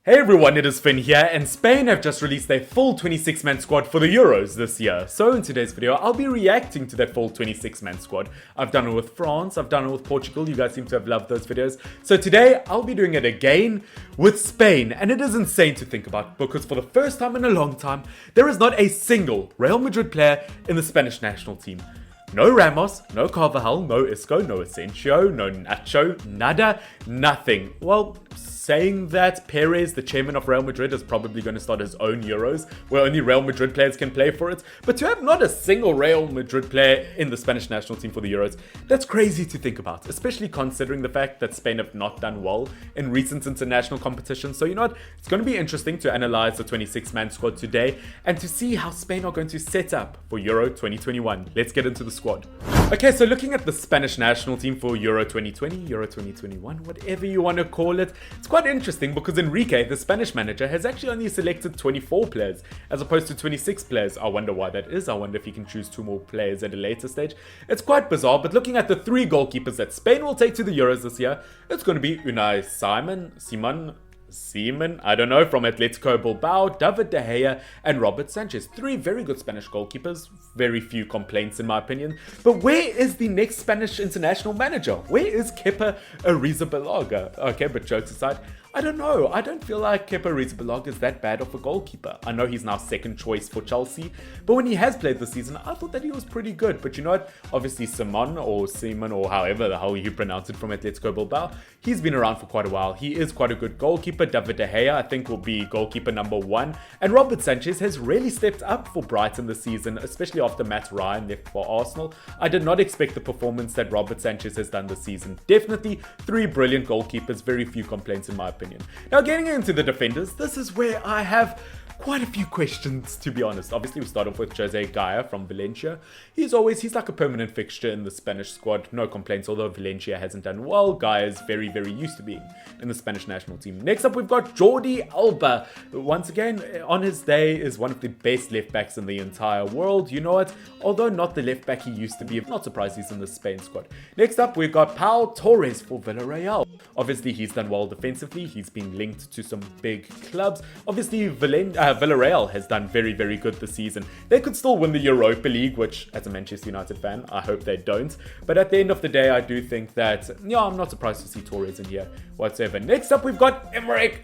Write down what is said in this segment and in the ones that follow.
Hey everyone, it is Finn here, and Spain have just released their full 26-man squad for the Euros this year. So in today's video, I'll be reacting to that full 26-man squad. I've done it with France, I've done it with Portugal, you guys seem to have loved those videos. So today, I'll be doing it again with Spain, and it is insane to think about, because for the first time in a long time, there is not a single Real Madrid player in the Spanish national team. No Ramos, no Carvajal, no Isco, no Asensio, no Nacho, nada, nothing. Well, saying that, Perez, the chairman of Real Madrid, is probably going to start his own Euros, where only Real Madrid players can play for it. But to have not a single Real Madrid player in the Spanish national team for the Euros, that's crazy to think about, especially considering the fact that Spain have not done well in recent international competitions. So you know what, it's going to be interesting to analyze the 26-man squad today, and to see how Spain are going to set up for Euro 2021. Let's get into the squad. Okay, so looking at the Spanish national team for Euro 2020, Euro 2021, whatever you want to call it, it's quite interesting because Enrique, the Spanish manager, has actually only selected 24 players as opposed to 26 players. I wonder why that is. I wonder if he can choose 2 more players at a later stage. It's quite bizarre, but looking at the 3 goalkeepers that Spain will take to the Euros this year, it's going to be Unai Simon, I don't know, from Atletico Bilbao, David De Gea, and Robert Sanchez. 3 very good Spanish goalkeepers, very few complaints in my opinion. But where is the next Spanish international manager? Where is Kepa Arrizabalaga? Okay, but jokes aside, I don't know. I don't feel like Kepa Arrizabalaga is that bad of a goalkeeper. I know he's now second choice for Chelsea, but when he has played this season, I thought that he was pretty good. But you know what? Obviously Simon or however the hell you pronounce it from Atletico Bilbao, he's been around for quite a while. He is quite a good goalkeeper. David De Gea, I think, will be goalkeeper number 1. And Robert Sanchez has really stepped up for Brighton this season, especially after Matt Ryan left for Arsenal. I did not expect the performance that Robert Sanchez has done this season. Definitely 3 brilliant goalkeepers, very few complaints in my opinion. Now, getting into the defenders, this is where I have quite a few questions, to be honest. Obviously, we start off with Jose Gaya from Valencia. He's like a permanent fixture in the Spanish squad. No complaints, although Valencia hasn't done well. Gaya is very, very used to being in the Spanish national team. Next up, we've got Jordi Alba. Once again, on his day, is one of the best left backs in the entire world. You know what? Although not the left back he used to be, I'm not surprised he's in the Spain squad. Next up, we've got Pau Torres for Villarreal. Obviously, he's done well defensively. He's been linked to some big clubs. Obviously, Villarreal has done very, very good this season. They could still win the Europa League, which, as a Manchester United fan, I hope they don't. But at the end of the day, I do think that, I'm not surprised to see Torres in here whatsoever. Next up, we've got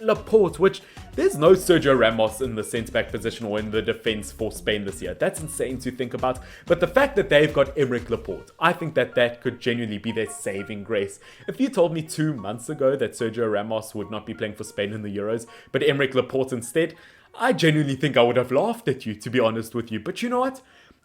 Laporte, which there's no Sergio Ramos in the centre-back position or in the defence for Spain this year. That's insane to think about. But the fact that they've got Laporte, I think that could genuinely be their saving grace. If you told me 2 months ago that Sergio Ramos would not be playing for Spain in the Euros, but Laporte instead, I genuinely think I would have laughed at you, to be honest with you. But you know what?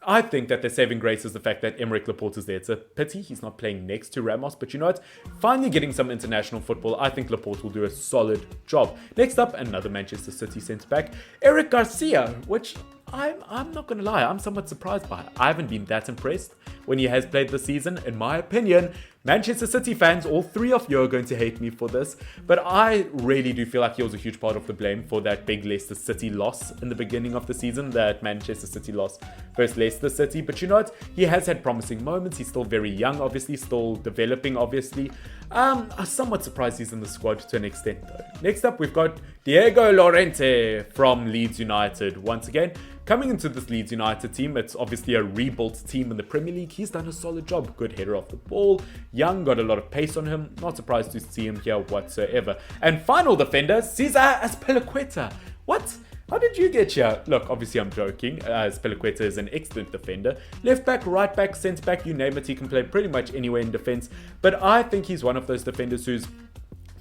I think that the saving grace is the fact that Laporte is there. It's a pity he's not playing next to Ramos, but you know what? Finally getting some international football, I think Laporte will do a solid job. Next up, another Manchester City centre-back, Eric Garcia, which I'm not going to lie, I'm somewhat surprised by. I haven't been that impressed when he has played this season. In my opinion, Manchester City fans, all 3 of you are going to hate me for this, but I really do feel like he was a huge part of the blame for that big Leicester City loss in the beginning of the season, that Manchester City loss versus Leicester City. But you know what? He has had promising moments. He's still very young, obviously, still developing, obviously. I'm somewhat surprised he's in the squad to an extent, though. Next up, we've got Diego Lorente from Leeds United. Once again, coming into this Leeds United team, it's obviously a rebuilt team in the Premier League. He's done a solid job. Good header off the ball. Young, got a lot of pace on him. Not surprised to see him here whatsoever. And final defender, Cesar Azpilicueta. What? How did you get here? Look, obviously I'm joking. Azpilicueta is an excellent defender. Left back, right back, centre back, you name it. He can play pretty much anywhere in defence. But I think he's one of those defenders who's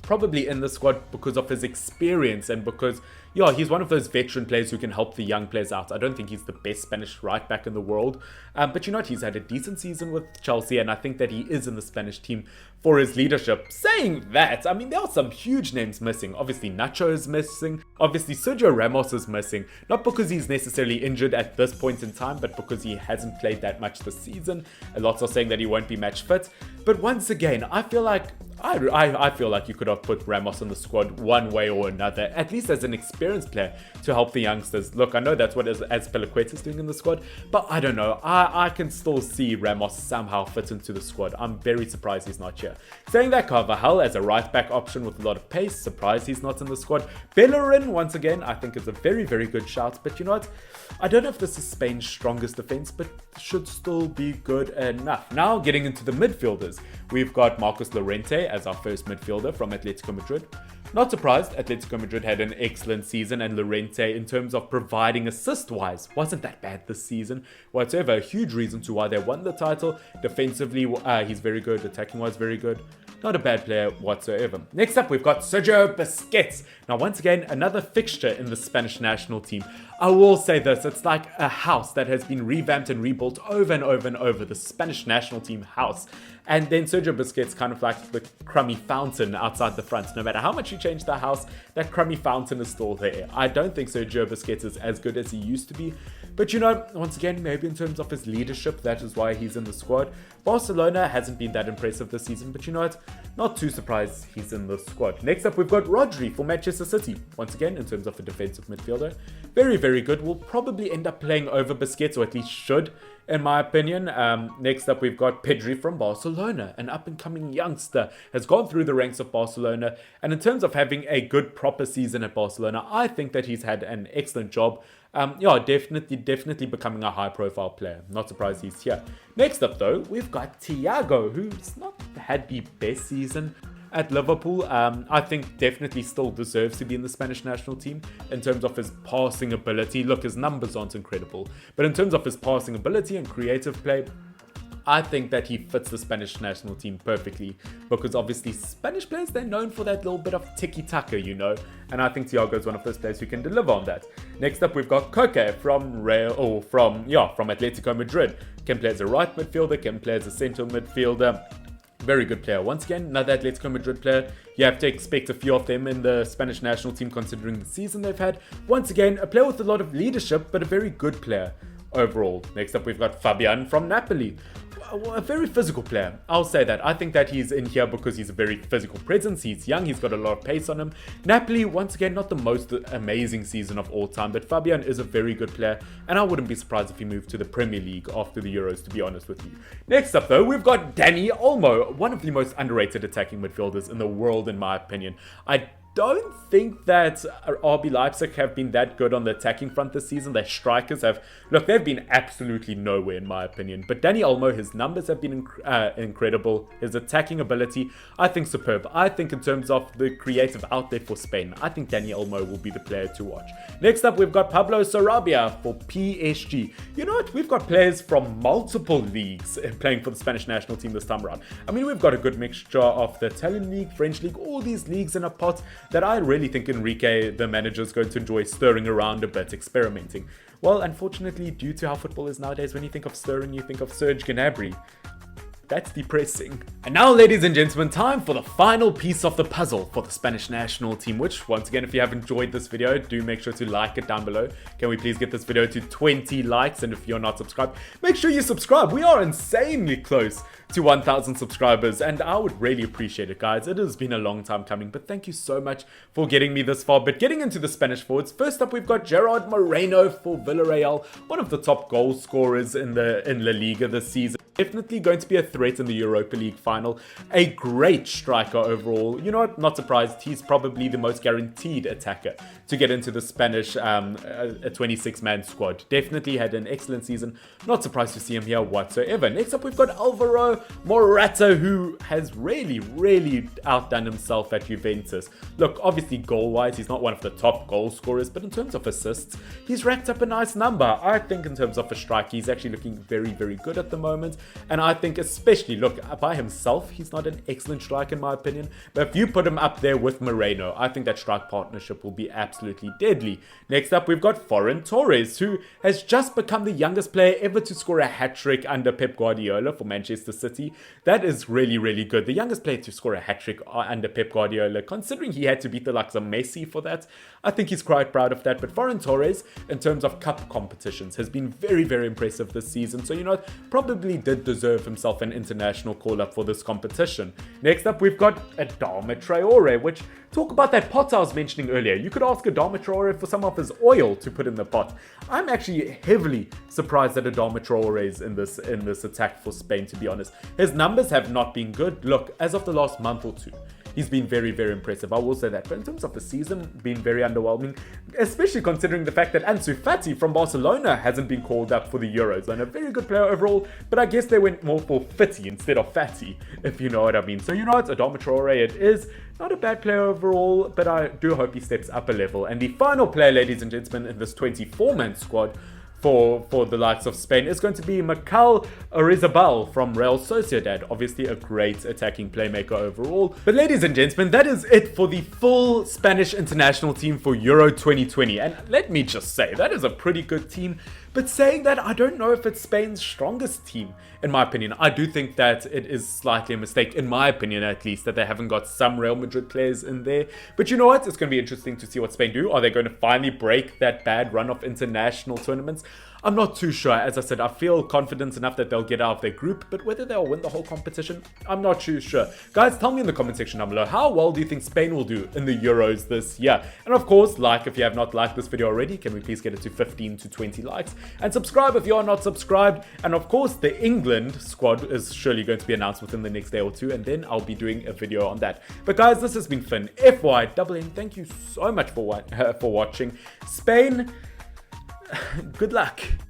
probably in the squad because of his experience and because, he's one of those veteran players who can help the young players out. I don't think he's the best Spanish right back in the world, but you know what? He's had a decent season with Chelsea, and I think that he is in the Spanish team for his leadership. Saying that, I mean, there are some huge names missing. Obviously, Nacho is missing. Obviously, Sergio Ramos is missing. Not because he's necessarily injured at this point in time, but because he hasn't played that much this season. A lot are saying that he won't be match fit. But once again, I feel like I feel like you could have put Ramos in the squad one way or another, at least as an experienced player to help the youngsters. Look, I know that's what Azpilicueta is doing in the squad, but I don't know. I can still see Ramos somehow fit into the squad. I'm very surprised he's not here. Saying that, Carvajal as a right back option with a lot of pace, surprised he's not in the squad. Bellerin, once again, I think is a very, very good shout, but you know what? I don't know if this is Spain's strongest defense, but should still be good enough. Now, getting into the midfielders, we've got Marcos Lorente as our first midfielder from Atletico Madrid. Not surprised, Atletico Madrid had an excellent season, and Lorente, in terms of providing assist-wise, wasn't that bad this season whatsoever. A huge reason to why they won the title. Defensively, he's very good. Attacking-wise, very good. Not a bad player whatsoever. Next up, we've got Sergio Busquets. Now, once again, another fixture in the Spanish national team. I will say this, it's like a house that has been revamped and rebuilt over and over and over, the Spanish national team house. And then Sergio Busquets kind of like the crummy fountain outside the front. No matter how much you change the house, that crummy fountain is still there. I don't think Sergio Busquets is as good as he used to be. But you know, once again, maybe in terms of his leadership, that is why he's in the squad. Barcelona hasn't been that impressive this season, but you know what? Not too surprised he's in the squad. Next up, we've got Rodri for Manchester City. Once again, in terms of a defensive midfielder, very, very good. Will probably end up playing over Busquets, or at least should, in my opinion. Next up, we've got Pedri from Barcelona, an up-and-coming youngster, has gone through the ranks of Barcelona, and in terms of having a good, proper season at Barcelona, I think that he's had an excellent job. Definitely becoming a high-profile player. Not surprised he's here. Next up, though, we've got Thiago, who's not had the best season at Liverpool. I think definitely still deserves to be in the Spanish national team in terms of his passing ability. Look, his numbers aren't incredible, but in terms of his passing ability and creative play, I think that he fits the Spanish national team perfectly, because obviously Spanish players, they're known for that little bit of tiki-taka, you know, and I think Thiago is one of those players who can deliver on that. Next up, we've got Koke from Atletico Madrid. Can play as a right midfielder, can play as a central midfielder. Very good player. Once again, another Atletico Madrid player. You have to expect a few of them in the Spanish national team considering the season they've had. Once again, a player with a lot of leadership, but a very good player overall. Next up, we've got Fabian from Napoli. A very physical player, I'll say that. I think that he's in here because he's a very physical presence. He's young, he's got a lot of pace on him. Napoli, once again, not the most amazing season of all time, but Fabian is a very good player, and I wouldn't be surprised if he moved to the Premier League after the Euros, to be honest with you. Next up, though, we've got Dani Olmo, one of the most underrated attacking midfielders in the world, in my opinion. I don't think that RB Leipzig have been that good on the attacking front this season. Their strikers they've been absolutely nowhere in my opinion. But Dani Olmo, his numbers have been incredible. His attacking ability, I think, superb. I think in terms of the creative outlet for Spain, I think Dani Olmo will be the player to watch. Next up, we've got Pablo Sarabia for PSG. You know what? We've got players from multiple leagues playing for the Spanish national team this time around. I mean, we've got a good mixture of the Italian league, French league, all these leagues in a pot that I really think Enrique, the manager, is going to enjoy stirring around a bit, experimenting. Well, unfortunately, due to how football is nowadays, when you think of stirring, you think of Serge Gnabry. That's depressing. And now, ladies and gentlemen, time for the final piece of the puzzle for the Spanish national team, which, once again, if you have enjoyed this video, do make sure to like it down below. Can we please get this video to 20 likes? And if you're not subscribed, make sure you subscribe. We are insanely close to 1,000 subscribers, and I would really appreciate it, guys. It has been a long time coming, but thank you so much for getting me this far. But getting into the Spanish forwards, first up, we've got Gerard Moreno for Villarreal, one of the top goal scorers in La Liga this season. Definitely going to be a threat in the Europa League final. A great striker overall. You know what? Not surprised. He's probably the most guaranteed attacker to get into the Spanish 26-man squad. Definitely had an excellent season. Not surprised to see him here whatsoever. Next up, we've got Alvaro Morata, who has really outdone himself at Juventus. Look, obviously goal-wise, he's not one of the top goal scorers, but in terms of assists, he's racked up a nice number. I think in terms of a strike, he's actually looking very good at the moment. And I think especially, look, by himself, he's not an excellent striker in my opinion. But if you put him up there with Moreno, I think that strike partnership will be absolutely deadly. Next up, we've got Torres, who has just become the youngest player ever to score a hat-trick under Pep Guardiola for Manchester City. That is really good. The youngest player to score a hat-trick under Pep Guardiola, considering he had to beat the likes of Messi for that. I think he's quite proud of that. But Torres, in terms of cup competitions, has been very impressive this season. So, you know, probably did did deserve himself an international call-up for this competition. Next up, we've got Adama Traore, which, talk about that pot I was mentioning earlier. You could ask Adama Traore for some of his oil to put in the pot. I'm actually heavily surprised that Adama Traore is in this attack for Spain, to be honest. His numbers have not been good. Look, as of the last month or two, he's been very, very impressive. I will say that. But in terms of the season, been very underwhelming, especially considering the fact that Ansu Fati from Barcelona hasn't been called up for the Euros. And a very good player overall, but I guess they went more for Fitty instead of Fatty, if you know what I mean. So you know what, Adama Traore it is. Not a bad player overall, but I do hope he steps up a level. And the final player, ladies and gentlemen, in this 24-man squad for the likes of Spain is going to be Mikel Oyarzabal from Real Sociedad. Obviously a great attacking playmaker overall. But ladies and gentlemen, that is it for the full Spanish international team for Euro 2020. And let me just say, that is a pretty good team. But saying that, I don't know if it's Spain's strongest team, in my opinion. I do think that it is slightly a mistake, in my opinion at least, that they haven't got some Real Madrid players in there. But you know what? It's going to be interesting to see what Spain do. Are they going to finally break that bad run of international tournaments? I'm not too sure. As I said, I feel confident enough that they'll get out of their group, but whether they'll win the whole competition, I'm not too sure. Guys, tell me in the comment section down below, how well do you think Spain will do in the Euros this year? And of course, like if you have not liked this video already, can we please get it to 15 to 20 likes? And subscribe if you are not subscribed. And of course, the England squad is surely going to be announced within the next day or two, and then I'll be doing a video on that. But guys, this has been Finn, FY. Thank you so much for watching. Spain, good luck.